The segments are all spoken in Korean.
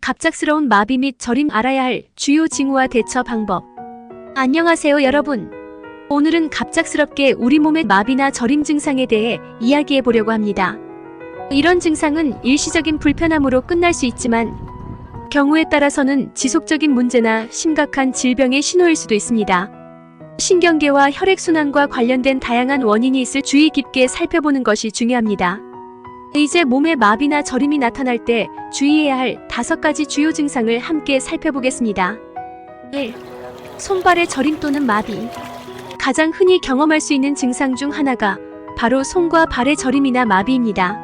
갑작스러운 마비 및 저림 알아야 할 주요 징후와 대처 방법. 안녕하세요 여러분. 오늘은 갑작스럽게 우리 몸의 마비나 저림 증상에 대해 이야기해 보려고 합니다. 이런 증상은 일시적인 불편함으로 끝날 수 있지만 경우에 따라서는 지속적인 문제나 심각한 질병의 신호일 수도 있습니다. 신경계와 혈액순환과 관련된 다양한 원인이 있을 주의 깊게 살펴보는 것이 중요합니다. 이제 몸에 마비나 저림이 나타날 때 주의해야 할 5가지 주요 증상을 함께 살펴보겠습니다. 1. 손발의 저림 또는 마비. 가장 흔히 경험할 수 있는 증상 중 하나가 바로 손과 발의 저림이나 마비입니다.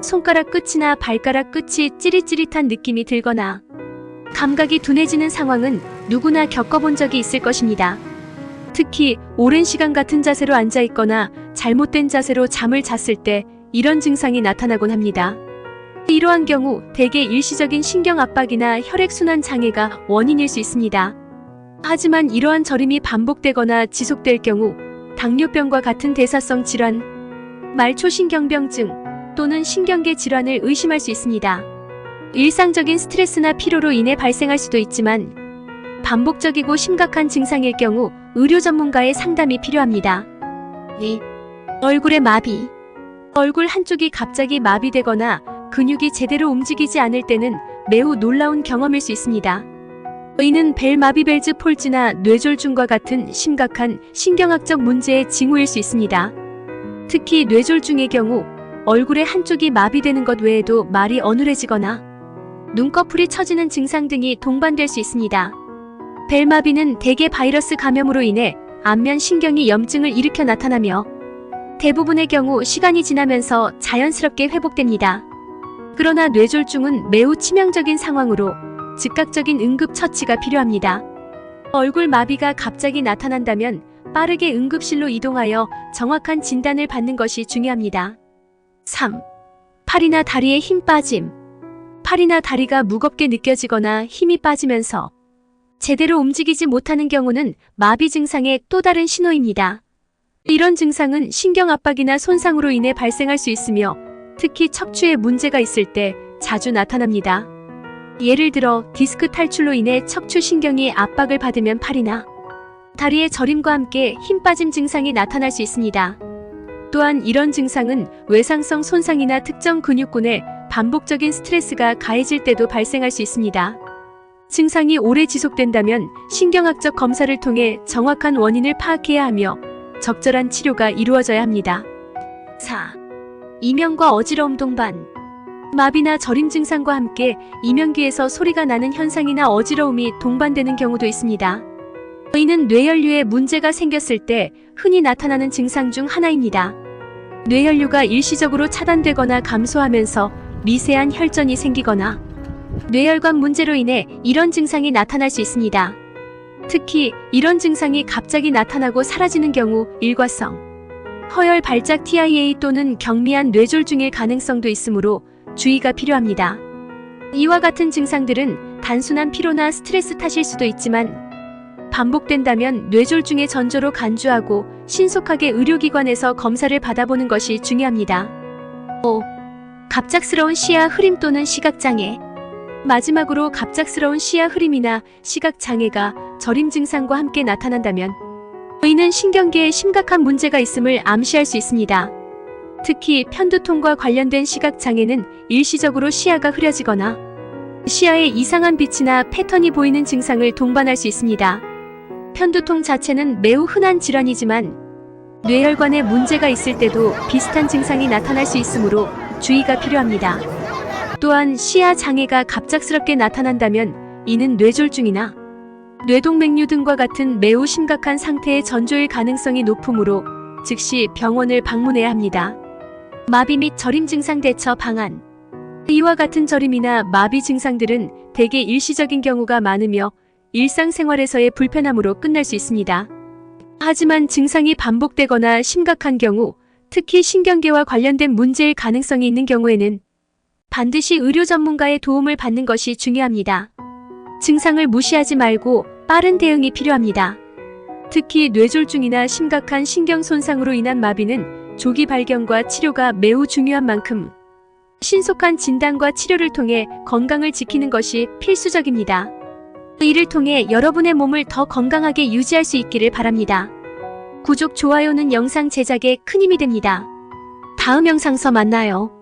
손가락 끝이나 발가락 끝이 찌릿찌릿한 느낌이 들거나 감각이 둔해지는 상황은 누구나 겪어본 적이 있을 것입니다. 특히 오랜 시간 같은 자세로 앉아 있거나 잘못된 자세로 잠을 잤을 때 이런 증상이 나타나곤 합니다. 이러한 경우 대개 일시적인 신경 압박이나 혈액순환 장애가 원인일 수 있습니다. 하지만 이러한 저림이 반복되거나 지속될 경우 당뇨병과 같은 대사성 질환, 말초신경병증 또는 신경계 질환을 의심할 수 있습니다. 일상적인 스트레스나 피로로 인해 발생할 수도 있지만 반복적이고 심각한 증상일 경우 의료 전문가의 상담이 필요합니다. 2. 얼굴의 마비. 얼굴 한쪽이 갑자기 마비되거나 근육이 제대로 움직이지 않을 때는 매우 놀라운 경험일 수 있습니다. 이는 벨마비벨즈 폴즈나 뇌졸중과 같은 심각한 신경학적 문제의 징후일 수 있습니다. 특히 뇌졸중의 경우 얼굴의 한쪽이 마비되는 것 외에도 말이 어눌해지거나 눈꺼풀이 처지는 증상 등이 동반될 수 있습니다. 벨마비는 대개 바이러스 감염으로 인해 안면 신경이 염증을 일으켜 나타나며 대부분의 경우 시간이 지나면서 자연스럽게 회복됩니다. 그러나 뇌졸중은 매우 치명적인 상황으로 즉각적인 응급 처치가 필요합니다. 얼굴 마비가 갑자기 나타난다면 빠르게 응급실로 이동하여 정확한 진단을 받는 것이 중요합니다. 3. 팔이나 다리에 힘 빠짐. 팔이나 다리가 무겁게 느껴지거나 힘이 빠지면서 제대로 움직이지 못하는 경우는 마비 증상의 또 다른 신호입니다. 이런 증상은 신경 압박이나 손상으로 인해 발생할 수 있으며 특히 척추에 문제가 있을 때 자주 나타납니다. 예를 들어 디스크 탈출로 인해 척추 신경이 압박을 받으면 팔이나 다리의 저림과 함께 힘 빠짐 증상이 나타날 수 있습니다. 또한 이런 증상은 외상성 손상이나 특정 근육군에 반복적인 스트레스가 가해질 때도 발생할 수 있습니다. 증상이 오래 지속된다면 신경학적 검사를 통해 정확한 원인을 파악해야 하며 적절한 치료가 이루어져야 합니다. 4. 이명과 어지러움 동반. 마비나 저림 증상과 함께 이명귀에서 소리가 나는 현상이나 어지러움이 동반되는 경우도 있습니다. 이는 뇌혈류에 문제가 생겼을 때 흔히 나타나는 증상 중 하나입니다. 뇌혈류가 일시적으로 차단되거나 감소하면서 미세한 혈전이 생기거나 뇌혈관 문제로 인해 이런 증상이 나타날 수 있습니다. 특히 이런 증상이 갑자기 나타나고 사라지는 경우 일과성, 허혈 발작 TIA 또는 경미한 뇌졸중일 가능성도 있으므로 주의가 필요합니다. 이와 같은 증상들은 단순한 피로나 스트레스 탓일 수도 있지만 반복된다면 뇌졸중의 전조로 간주하고 신속하게 의료기관에서 검사를 받아보는 것이 중요합니다. 5. 갑작스러운 시야 흐림 또는 시각장애. 마지막으로 갑작스러운 시야 흐림이나 시각장애가 저림 증상과 함께 나타난다면 이는 신경계에 심각한 문제가 있음을 암시할 수 있습니다. 특히 편두통과 관련된 시각장애는 일시적으로 시야가 흐려지거나 시야에 이상한 빛이나 패턴이 보이는 증상을 동반할 수 있습니다. 편두통 자체는 매우 흔한 질환이지만 뇌혈관에 문제가 있을 때도 비슷한 증상이 나타날 수 있으므로 주의가 필요합니다. 또한 시야 장애가 갑작스럽게 나타난다면 이는 뇌졸중이나 뇌동맥류 등과 같은 매우 심각한 상태의 전조일 가능성이 높으므로 즉시 병원을 방문해야 합니다. 마비 및 저림 증상 대처 방안. 이와 같은 저림이나 마비 증상들은 대개 일시적인 경우가 많으며 일상생활에서의 불편함으로 끝날 수 있습니다. 하지만 증상이 반복되거나 심각한 경우, 특히 신경계와 관련된 문제일 가능성이 있는 경우에는 반드시 의료 전문가의 도움을 받는 것이 중요합니다. 증상을 무시하지 말고 빠른 대응이 필요합니다. 특히 뇌졸중이나 심각한 신경 손상으로 인한 마비는 조기 발견과 치료가 매우 중요한 만큼 신속한 진단과 치료를 통해 건강을 지키는 것이 필수적입니다. 이를 통해 여러분의 몸을 더 건강하게 유지할 수 있기를 바랍니다. 구독, 좋아요는 영상 제작에 큰 힘이 됩니다. 다음 영상서 만나요.